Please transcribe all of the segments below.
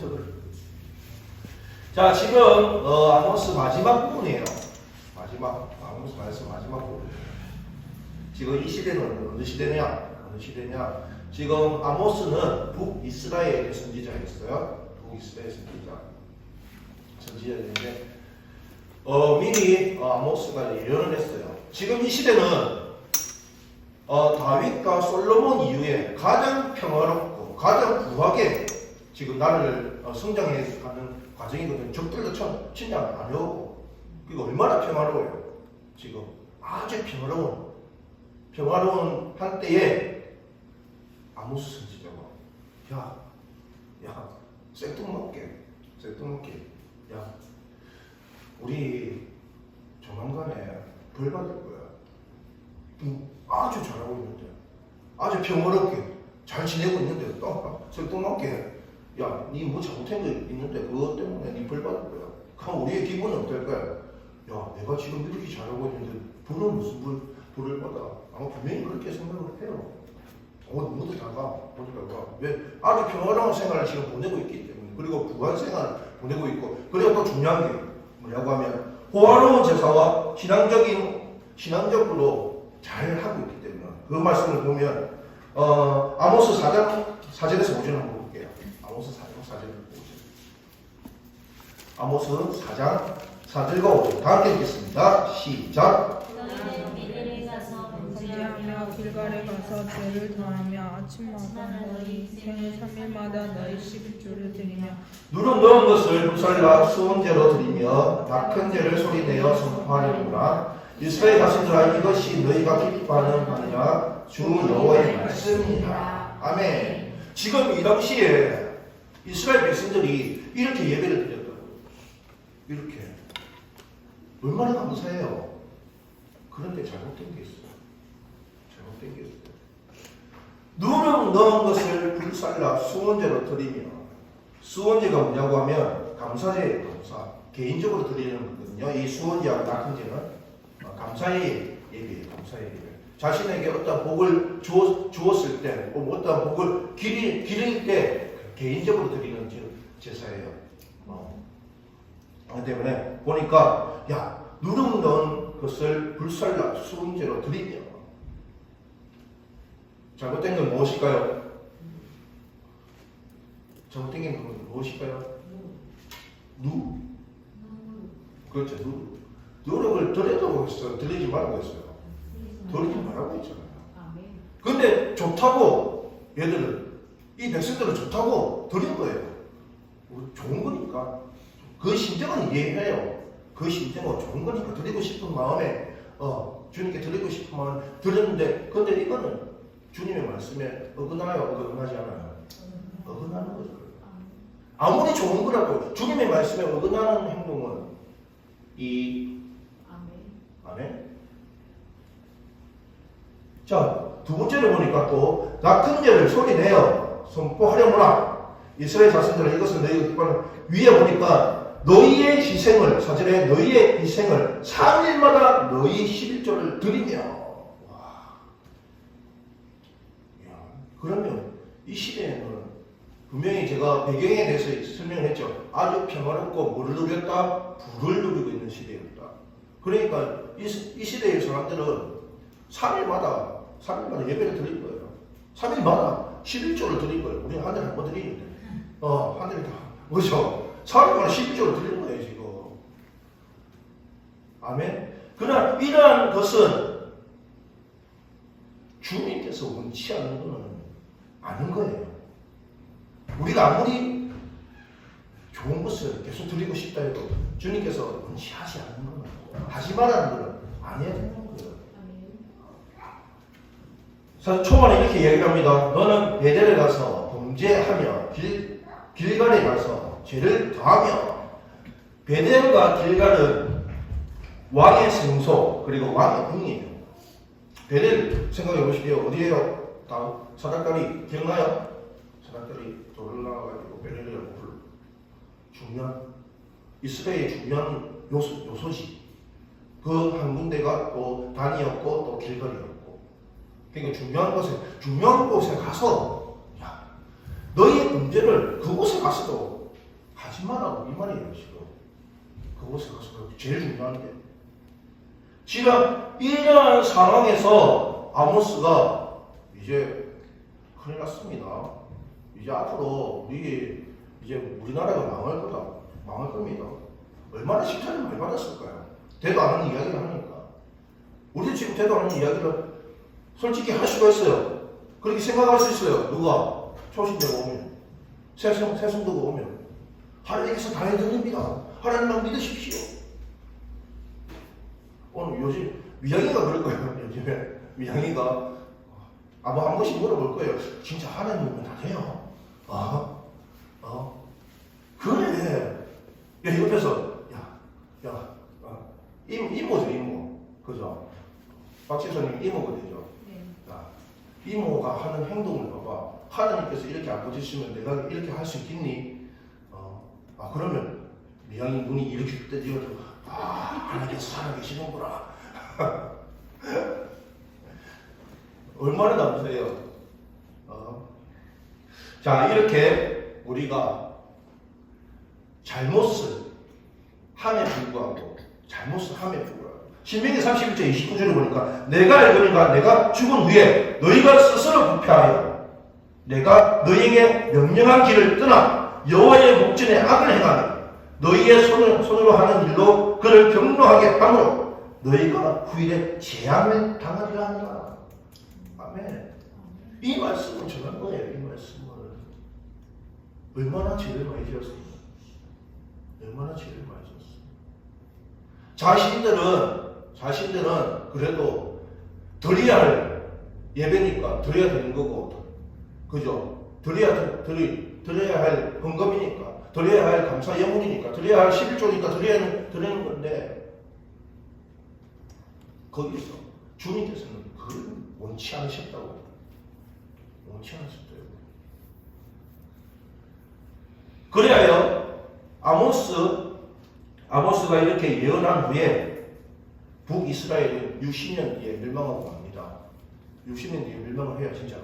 포인트들. 자, 지금 아모스 마지막 부분이에요. 아모스 말씀 마지막 부분. 지금 이 시대는 어느 시대냐? 지금 아모스는 북이스라엘의 선지자였어요. 북이스라엘 선지자였는데 미리 아모스가 예언을 했어요. 지금 이 시대는 다윗과 솔로몬 이후에 가장 평화롭고 가장 부하게 지금 나라를 성장해가는 과정이거든요. 적들도 침략 안 해오고. 그리고 얼마나 평화로워요. 지금 아주 평화로운 한때에 아모스 선지자가 야 생뚱맞게 야 우리 조만간에 벌 받을 거야. 아주 잘하고 있는데 아주 평화롭게 잘 지내고 있는데 또 생뚱맞게 야 니 뭐 잘못한 거 있는데 그것 때문에 니 벌 받을 거야. 그럼 우리의 기분은 어떨 거야? 야 내가 지금 이렇게 잘하고 있는데 벌은 무슨 벌을 받아? 아마 분명히 그렇게 생각을 해요. 모두 다가 왜 아주 평화로운 생활을 지금 보내고 있기 때문에, 그리고 부한 생활을 보내고 있고, 그리고 또 중요한 게 뭐냐고 하면 호화로운 제사와 신앙적으로 잘 하고 있기 때문에, 그 말씀을 보면 아모스 4장 4절에서 5절 한번 볼게요. 아모스 4장 4절을 보세요. 아모스 4장 4절과 5절 다 함께 읽겠습니다. 시작. 길갈에 가서 죄를 더하며 아침마다 너희 생일 3일마다 너희 11조를 드리며 누룩 넣은 것을 불살라 수원제로 드리며 낙한 죄를 소리내어 선포하려구나. 이스라엘 자신들아 이것이 너희가 기뻐하는 바느냐 주 여호와의 말씀이니라. 아멘. 지금 이 당시에 이스라엘 백성들이 이렇게 예배를 드렸다고. 이렇게 얼마나 감사해요. 그런데 잘못된 게 있어요. 누룩 넣은 것을 불살라 수원제로 드리며, 수원제가 뭐냐고 하면 감사제예요. 개인적으로 드리는 거거든요. 이 수원제하고 낙헌제는 감사의 예배예요. 자신에게 어떤 복을 주었을 때, 어떤 복을 기릴 때 개인적으로 드리는 제사예요. 그렇기 때문에 보니까 누룩 넣은 것을 불살라 수원제로 드리며, 잘못된 건 무엇일까요? 잘못된 게 무엇일까요? 그렇죠. 누룩을 드리라고 했어요. 드리지 말라고 했어요. 드리지 말라고 했잖아요. 근데 좋다고, 얘들은, 이 백성들은 좋다고 드린 거예요. 좋은 거니까. 그 심정은 이해해요. 그 심정은 좋은 거니까 드리고 싶은 마음에, 주님께 드리고 싶은 마음에 드렸는데, 근데 이거는 주님의 말씀에 어긋나요? 어긋나지 않아요? 어긋나는 거죠. 아무리 좋은 거라도 주님의 말씀에 어긋나는 행동은 아멘. 자, 두 번째로 보니까 또 낙한 죄를 소리내어 선포하려무나. 이스라엘 자손들은 이것을 너희가 기뻐하는. 위에 보니까 너희의 희생을, 사절에 너희의 희생을 3일마다 너희 11조를 드리며. 그러면 이 시대에는 분명히 제가 배경에 대해서 설명을 했죠. 아주 평화롭고 뭐를 누렸다? 불을 누리고 있는 시대였다. 그러니까 이 시대의 사람들은 3일마다 예배를 드릴 거예요. 3일마다 11조를 드릴 거예요. 우리가 한 달에 한 번 드리는데 한 달에 다 그렇죠. 3일마다 11조를 드리는 거예요 지금. 아멘. 그러나 이러한 것은 주님께서 원치 않는 것은 아는 거예요. 우리가 아무리 좋은 것을 계속 드리고 싶다 해도 주님께서 원시하지 않는 건 하지 말라는 건 안 해야 되는 거예요. 사실 초반에 이렇게 이야기합니다. 너는 베델에 가서 범죄하며 길갈에 가서 죄를 더하며. 베델과 길갈은 왕의 성소 그리고 왕의 궁이에요. 베델 생각해 보십시오. 어디에요? 다음 사닥다리 기억나요? 사닥다리 돌을 나와가지고 베델이라고 불러. 중요한 이스라엘의 중요한 요소지. 그 한 군데가 또 단이었고 또 길거리였고. 그러니까 중요한 곳에 가서 너희의 문제를 그곳에 가서도 제일 중요한데. 지금 이러한 상황에서 아모스가 이제 큰일 났습니다. 이제 앞으로 우리나라가 망할 거다. 망할 겁니다. 얼마나 칭찬을 많이 받았을까요? 대도 안 하는 이야기를 하니까. 우리도 지금 대도 안 하는 이야기를 솔직히 할 수가 있어요. 그렇게 생각할 수 있어요. 누가? 초신대가 오면. 새성도가 오면. 하나님께서 다 해드립니다. 하나님만 믿으십시오. 오늘 요즘 미양이가 그럴 거예요. 요즘에 미양이가 뭐 한 번씩 물어볼 거예요. 진짜 하나님은 다 돼요? 그래. 야, 옆에서 이모죠, 이모. 그죠? 박지선님 이모가 되죠. 네. 야, 이모가 하는 행동을 봐봐. 하나님께서 이렇게 안 보시면 내가 이렇게 할 수 있겠니? 그러면 미양이 눈이 이렇게 뜨지어도 하나님께서 살아계시는구나. 얼마나 남으세요? 자, 이렇게 우리가 잘못을 함에 불구하고 신명기 31장 29절에 보니까 내가 알거니가 내가 죽은 후에 너희가 스스로 부패하여 내가 너희에게 명령한 길을 떠나 여호와의 목전에 악을 행하며 너희의 손으로 하는 일로 그를 경노하게 함으로 너희가 후일에 재앙을 당하리라 하니라. 아멘. 이 말씀을 전한 거예요. 이 말씀을. 얼마나 죄를 많이 지었습니까? 얼마나 죄를 많이 지었습니까? 자신들은 그래도 드려야 할 예배니까 드려야 되는 거고, 그죠? 드려야 할 헌금이니까, 드려야 할 감사 예물이니까, 드려야 할 11조니까 드리는 건데, 거기서 주님께서는 그걸 원치 않으셨다고. 원치 않으셨대요. 그래야 아모스가 이렇게 예언한 후에 북이스라엘은 60년 뒤에 멸망하고 갑니다. 60년 뒤에 멸망을 해요, 진짜로.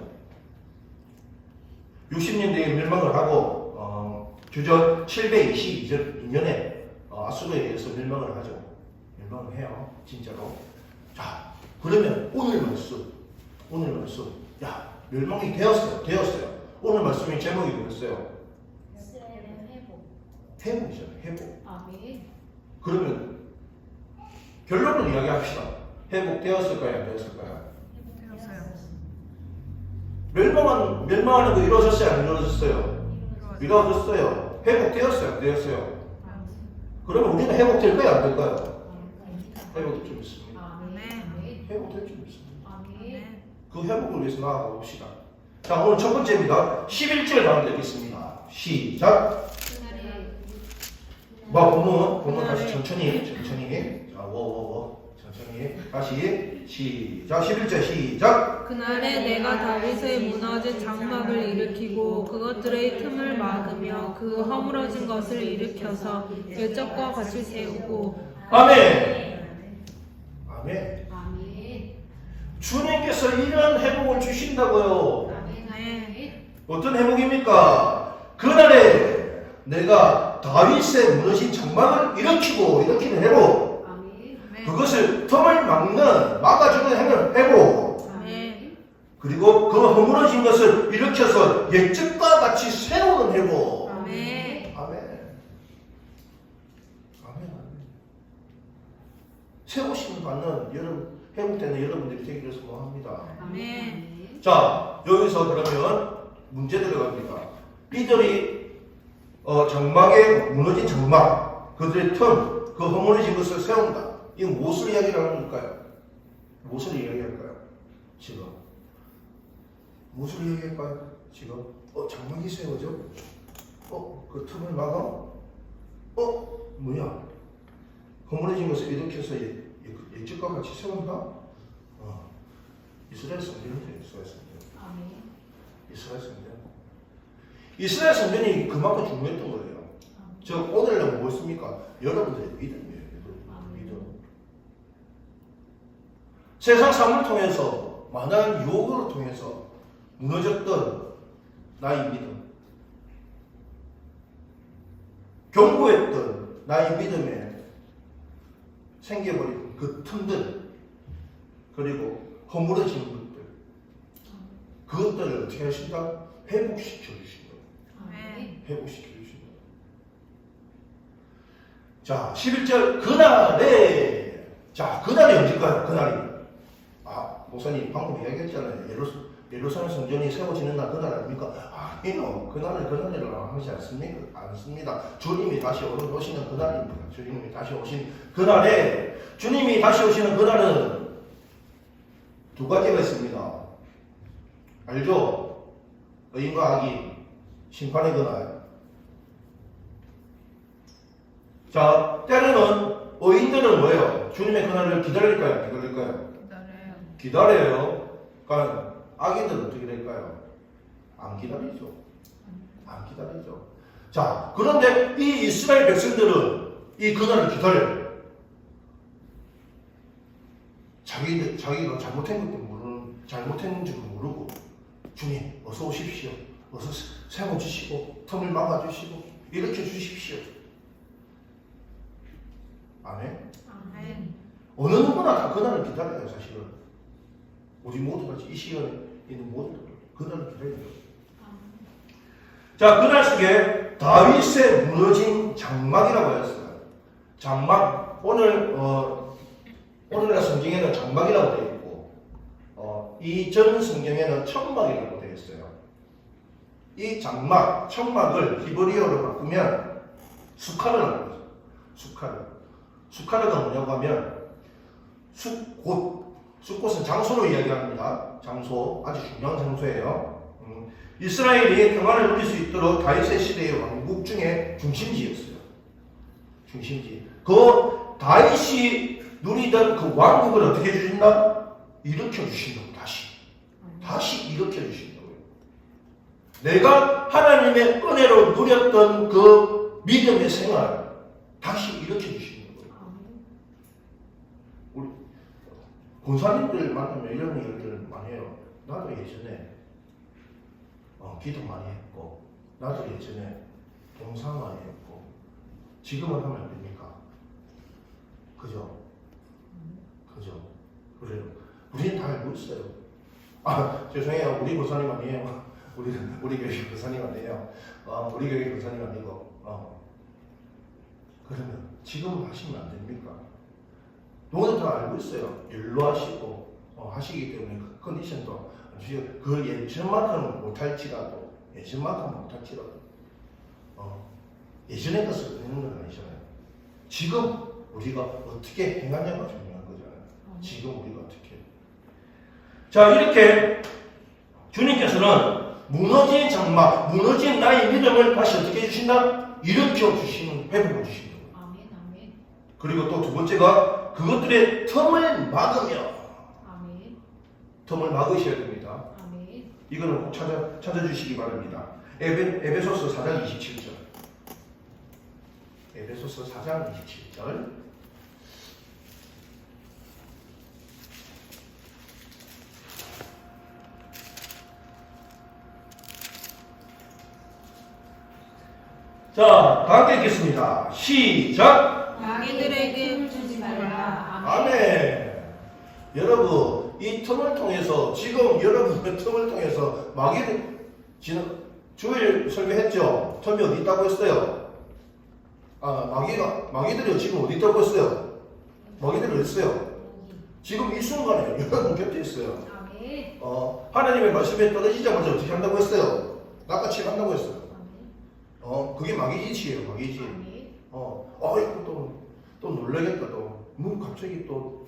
60년 뒤에 멸망을 하고 주전 722년에 아수르에 의해서 멸망을 하죠. 멸망을 해요, 진짜로. 자, 그러면 오늘 말씀, 야, 멸망이 되었어요. 오늘 말씀의 제목이 뭐였어요? 회복이잖아요, 회복. 그러면 결론을 이야기합시다. 회복되었을까요, 안 되었을까요? 멸망하는 거 이루어졌어요, 안 이루어졌어요? 이루어졌어요. 회복되었어요, 안 되었어요? 그러면 우리는 회복될 거야, 안 될까요? 회복될 좀 있습니다. 회복될 좀 있습니다. 그 회복을 위해서 나아가 봅시다. 자, 오늘 첫 번째입니다. 11절 가운데 있겠습니다. 시작. 본문 다시 천천히. 자, 천천히. 다시 시작. 11절 시작. 그날에 내가 다윗의 무너진 장막을 일으키고 그것들의 틈을 막으며 그 허물어진 것을 일으켜서 열적과 같이 세우고. 아멘. 주님께서 이런 회복을 주신다고요. 어떤 회복입니까? 그날에 내가 다윗의 무너진 장막을 일으키는 회복. 그것을 틈을 막아주는 회복. 그리고 그 허물어진 것을 일으켜서 옛적과 같이 세우는 회복. 아멘. 세우심을 받는 회복되는 여러분들이 되기를 소망합니다. 자, 여기서 그러면 문제 들어갑니다. 이들이 장막에 무너진 장막, 그들의 틈, 그 허물어진 것을 세운다. 이건 무엇을 이야기하는 걸까요? 무엇을 이야기할까요? 지금 무엇을 이야기할까요? 지금 장막이 세워져? 그 틈을 막아? 뭐야? 허물어진 것을 일으켜서 옛적과 같이 세운다? 이스라엘 성전이죠. 이스라엘 성전이 그만큼 중요했던 거예요. 즉 오늘날 무엇입니까? 여러분들의 믿음이에요. 믿음. 세상 삶을 통해서 많은 유혹을 통해서 무너졌던 나의 믿음, 견고했던 나의 믿음에 생겨버린 그 틈들, 그리고 허물어진 것들, 그것들을 어떻게 하신다? 회복시켜 주신다. 회복시켜 주신다. 자, 11절 그날에, 자, 그날이 언제일까요? 그날이. 목사님 방금 이야기했잖아요. 예루살렘 성전이 세워지는 날 그날 아닙니까? 아니요. 그날이라고 하지 않습니다. 주님이 다시 오시는 그날입니다. 주님이 다시 오신 그날에, 주님이 다시 오시는 그날은 두 가지가 있습니다. 알죠? 의인과 악이 심판의 그날. 자, 때로는 의인들은 뭐예요? 주님의 그날을 기다릴까요? 기다려요. 그러니까 악인들은 어떻게 될까요? 안 기다리죠. 자, 그런데 이 이스라엘 백성들은 이 그날을 기다려요. 자기가 잘못했는 줄 모르고, 주님 어서 오십시오. 어서 세워주시고 틈을 막아주시고 일으켜 주십시오. 아멘. 어느 누구나 다 그날을 기다려요. 사실은 우리 모두같이 이 시간에 있는 모두들 그날을 기다려요. 자, 그날 속에 다윗의 무너진 장막이라고 했어요. 장막, 오늘날 성경에는 장막이라고 되어 있고, 이전 성경에는 천막이라고 되어 있어요. 이 장막, 천막을 히브리어로 바꾸면 수카르라고 해요. 수카르가 뭐냐고 하면 숫곳은 장소로 이야기합니다. 장소, 아주 중요한 장소예요. 이스라엘이 평안을 누릴 수 있도록 다윗의 시대의 왕국 중에 중심지였어요. 그 다윗이 누리던 그 왕국을 어떻게 해주신다? 일으켜 주신다고. 다시 일으켜 주신다고요. 내가 하나님의 은혜로 누렸던 그 믿음의 생활 다시 일으켜 주신다고요. 우리 권사님들 만나면 이런 얘기를 많이 해요. 나도 예전에 기도 많이 했고, 나도 예전에 봉사 많이 했고, 지금은 하면 안 됩니까? 그죠? 그래요. 우리는 다 알고 있어요. 죄송해요. 우리 권사님 아니에요. 우리 교회 권사님 아니에요. 우리 교회 권사님 아니고. 그러면 지금 하시면 안 됩니까? 누구도 다 알고 있어요. 연로하시고 하시기 때문에 그 컨디션도 그 예전만큼은 못할지라도 예전의 것을 끊는 건 아니잖아요. 지금 우리가 어떻게 행하냐가 중요한 거잖아요. 지금 우리가 어떻게. 자, 이렇게 주님께서는 무너진 장막, 무너진 나의 믿음을 다시 어떻게 해주신다? 일으켜 주시는, 회복해 주신다. 아멘. 그리고 또 두 번째가 그것들의 틈을 막으며. 아멘. 틈을 막으셔야 됩니다. 아멘. 이거는 꼭 찾아주시기 바랍니다. 에베소서 4장 27절. 에베소서 4장 27절. 자, 다 함께 읽겠습니다. 시작! 마귀들에게 주지 말라. 아멘. 여러분, 이 틈을 통해서, 지금 여러분의 틈을 통해서 마귀들, 주일 설교했죠? 틈이 어디 있다고 했어요? 마귀들이 지금 어디 있다고 했어요? 마귀들이 어디 있어요? 지금 이 순간에 여러분 곁에 있어요. 아멘. 하나님의 말씀에 떨어지자마자 어떻게 한다고 했어요? 낚아채 간다고 했어요. 그게 마귀짓이에요, 마귀짓. 이거 또 놀라겠다, 또. 갑자기 또,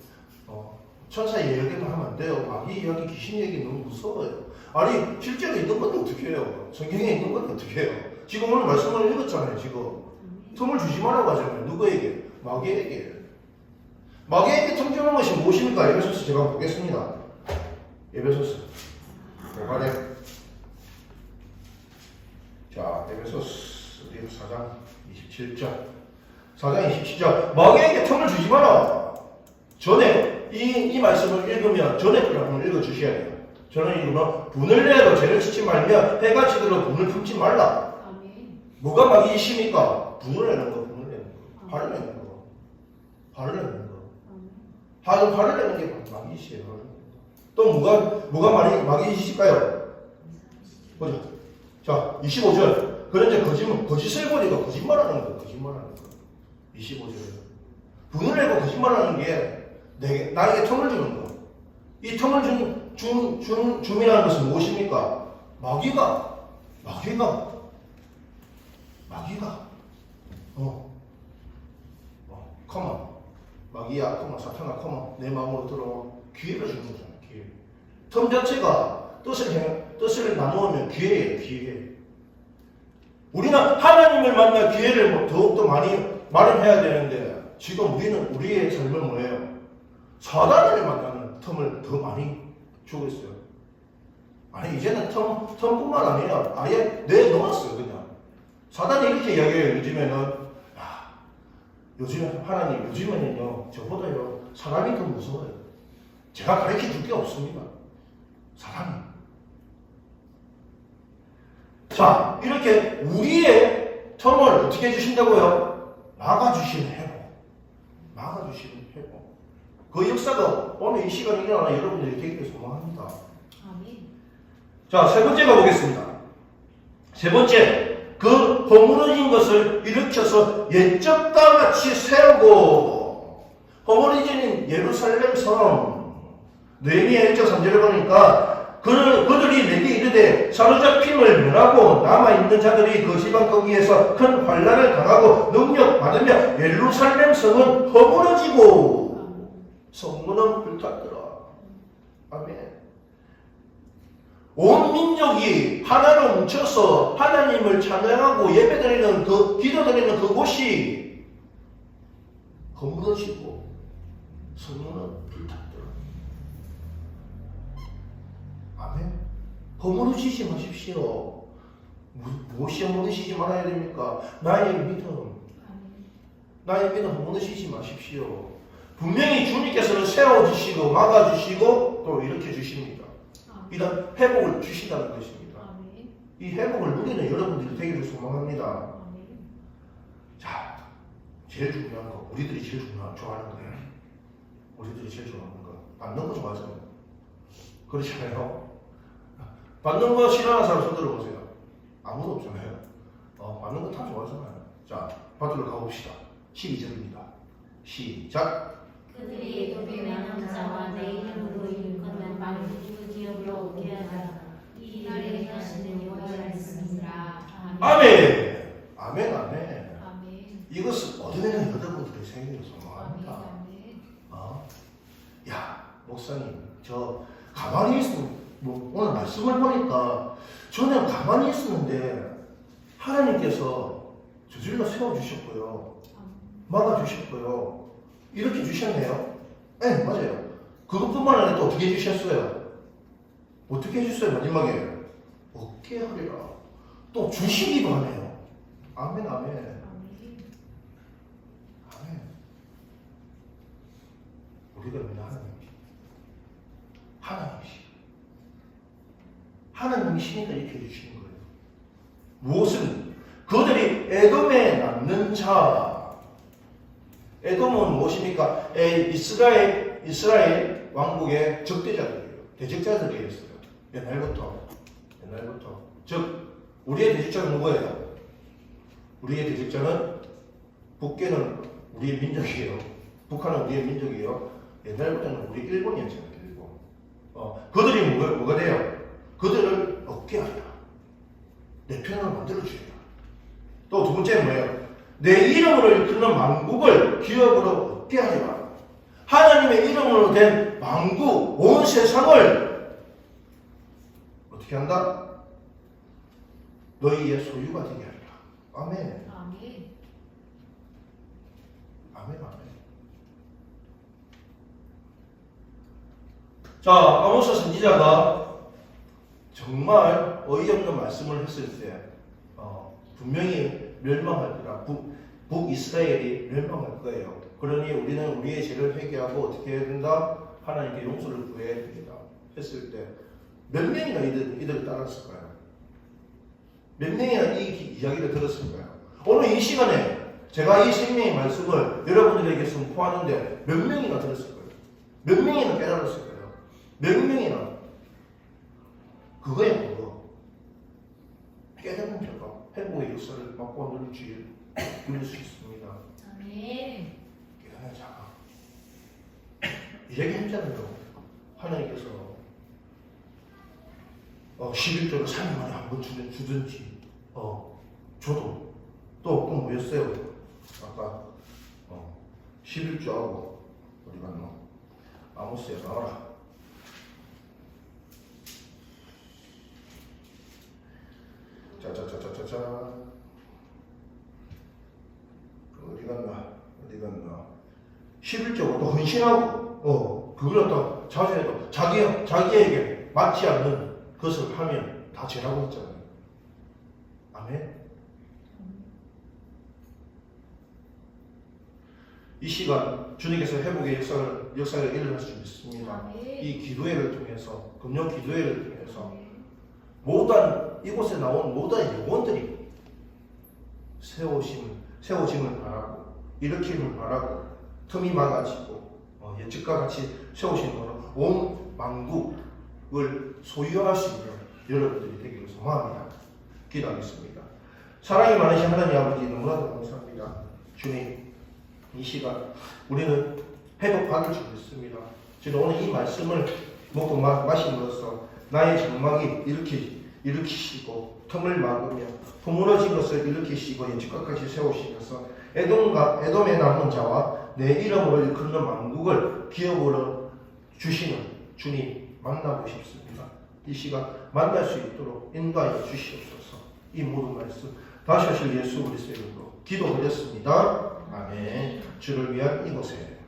천사 이야기만 하면 안 돼요. 마귀 이야기, 귀신 이야기 너무 무서워요. 아니, 실제로 있는 건데 어떻게 해요? 성경에 있는 건데 어떻게 해요? 지금 오늘 말씀을 읽었잖아요, 지금. 틈을 주지 말라고 하잖아요. 누구에게? 마귀에게. 마귀에게 틈 주는 것이 무엇입니까? 에베소서 제가 보겠습니다. 에베소서. 고갈에. 자, 에베소서 4장 27절. 4장 27절. 마귀에게 틈을 주지 마라. 전에 이 말씀을 읽으면 전에 걸 한번 읽어주셔야 돼요. 저는 읽으면 분을 내도 죄를 짓지 말며 해가 지도록 분을 품지 말라. 아멘. 뭐가 마귀이십니까? 분을 내는 거. 화를 내는 거. 화를 내는 게 마귀이시에요. 또 뭐가 마귀이실까요? 보자. 자, 25절. 그런데 거짓을 버리고 거짓말하는 거. 25절. 분을 내고 거짓말하는 게 나에게 텀을 주는 거. 이 텀을 줌이라는 것은 무엇입니까? 마귀가 컴온. 마귀야, 컴온. 사탄아, 컴온. 내 마음으로 들어와. 기회를 주는 거잖아, 기회. 텀 자체가 뜻을 나누면 기회예요, 기회. 우리는 하나님을 만날 기회를 더욱더 많이 마련해야 되는데, 지금 우리의 삶은 뭐예요? 사단을 만나는 텀을 더 많이 주고 있어요. 아니, 이제는 텀뿐만 아니라 아예 내놓았어요, 그냥. 사단이 이렇게 이야기해요, 요즘에는. 요즘에는요, 저보다요, 사람이 더 무서워요. 제가 가르쳐 줄 게 없습니다. 사람이. 자, 이렇게 우리의 텀을 어떻게 해주신다고요? 막아주시는 회복. 그 역사가 오늘 이 시간에 일어나 여러분들이 되기를 소망합니다. 아멘. 자, 세 번째 가보겠습니다. 세 번째. 그 허물어진 것을 일으켜서 옛적과 같이 세우고, 허물어진 예루살렘 성, 느헤미야 1장 3절에 보니까 그들이 내게 이르되 사로잡힘을 면하고 남아있는 자들이 그 지방 거기에서 큰 환난을 당하고 능력받으며 예루살렘 성은 허물어지고 성문은 불탔더라. 아멘. 온 민족이 하나로 뭉쳐서 하나님을 찬양하고 예배드리는 기도드리는 그곳이 허물어지고 성문은 불탔더라. 아멘. 허물어지지 마십시오. 무엇이 허물어지지 말아야 됩니까? 나의 믿음 허물어지지 마십시오. 분명히 주님께서는 세워주시고 막아주시고 또 일으켜 주십니다. 이런 회복을 주신다는 것입니다. 이 회복을 누리는 여러분들이 되기를 소망합니다. 자, 제일 중요한 거, 우리들이 제일 좋아하는 거예요. 받는 거 좋아하잖아요. 그렇잖아요. 받는 거 싫어하는 사람 손 들어보세요. 아무도 없잖아요. 받는 거 다 좋아하잖아요. 자, 받으러 가봅시다. 12절입니다. 시작. 그들이 도배하는 자와 내 이름으로 일컫는 그 지역으로 오게 하라. 이 일을 행하시는 여호와를 믿습니다. 아멘. 이것은 어디에는 여러분들의 생일을 소망합니다. 야, 목사님, 저 가만히 있으면 오늘 말씀을 보니까 저는 가만히 있었는데 하나님께서 저질러 세워주셨고요, 막아주셨고요, 이렇게 주셨네요. 네, 맞아요. 그것뿐만 아니라 또 어떻게 해주셨어요? 마지막에 얻게 하리라. 또 주시기도 하네요. 아멘. 우리가 믿는 하나님이시니까 이렇게 해주시는 거예요. 무엇은? 그들이 에돔에 남는 자. 에돔은 무엇입니까? 이스라엘 왕국의 적대자들이에요. 대적자들이었어요. 옛날부터. 즉, 우리의 대적자는 누구예요? 우리의 대적자는 북계는 우리의 민족이에요. 북한은 우리의 민족이에요. 옛날부터는 우리 일본이었잖아요. 일본. 그들이 뭐가 돼요? 그들을 얻게 하리라. 내 편을 만들어주리라. 또 두 번째는 뭐예요? 내 이름으로 일컫는 만국을 기업으로 얻게 하리라. 하나님의 이름으로 된 만국, 온 세상을 어떻게 한다? 너희의 소유가 되게 하리라. 아멘. 자, 아모스 선지자가 정말 어이없는 말씀을 했을 때 분명히 멸망할 거라. 북이스라엘이 멸망할 거예요. 그러니 우리는 우리의 죄를 회개하고 어떻게 해야 된다? 하나님께 용서를 구해야 됩니다. 했을 때 몇 명이나 이들을 따랐을까요? 몇 명이나 이 이야기를 들었을까요? 오늘 이 시간에 제가 이 생명의 말씀을 여러분들에게 선포하는데 몇 명이나 들었을까요? 몇 명이나 깨달았을까요? 몇 명이나 그거야 그거. 깨닫는 자가 회복의 역사를 맛보아 누릴 수 있습니다. 아멘. 깨닫는 자가 얘기했잖아요. 하나님께서 11조를 3년 만에 한 번 주든지 저도 또 뭐였어요? 아까 11조하고 어디 갔노? 아모스에 나와라. 짜자자자자자 어디 갔나? 11조가 또 헌신하고 그걸 또 자신해도 자기에게 맞지 않는 것을 하면 다 죄라고 했잖아요. 아멘. 이 시간 주님께서 회복의 역사를 일어날 수 있습니다. 이 기도회를 통해서, 금요 기도회를 통해서 이곳에 나온 모든 영혼들이 세워짐을 바라고, 일으킴을 바라고, 틈이 막아지고 예측과 같이 세우시는 것으로 온 만국을 소유할 수 있는 여러분들이 되기를 소망합니다. 기도하겠습니다. 사랑이 많으신 하나님 아버지, 너무나도 감사합니다. 주님, 이 시간 우리는 회복받을 수 있습니다. 주님, 오늘 이 말씀을 먹고 마심으로써 나의 장막이 일으키시고 틈을 막으며 허물어진 것을 일으키시고 예측과 같이 세우시면서 에돔에 남은 자와 내 이름으로 일컫는 만국을 기업으로 주시는 주님 만나고 싶습니다. 이 시간 만날 수 있도록 인도하여 주시옵소서. 이 모든 말씀 다시 하실 예수 그리스도의 이름으로 기도드렸습니다. 아멘. 주를 위한 이곳에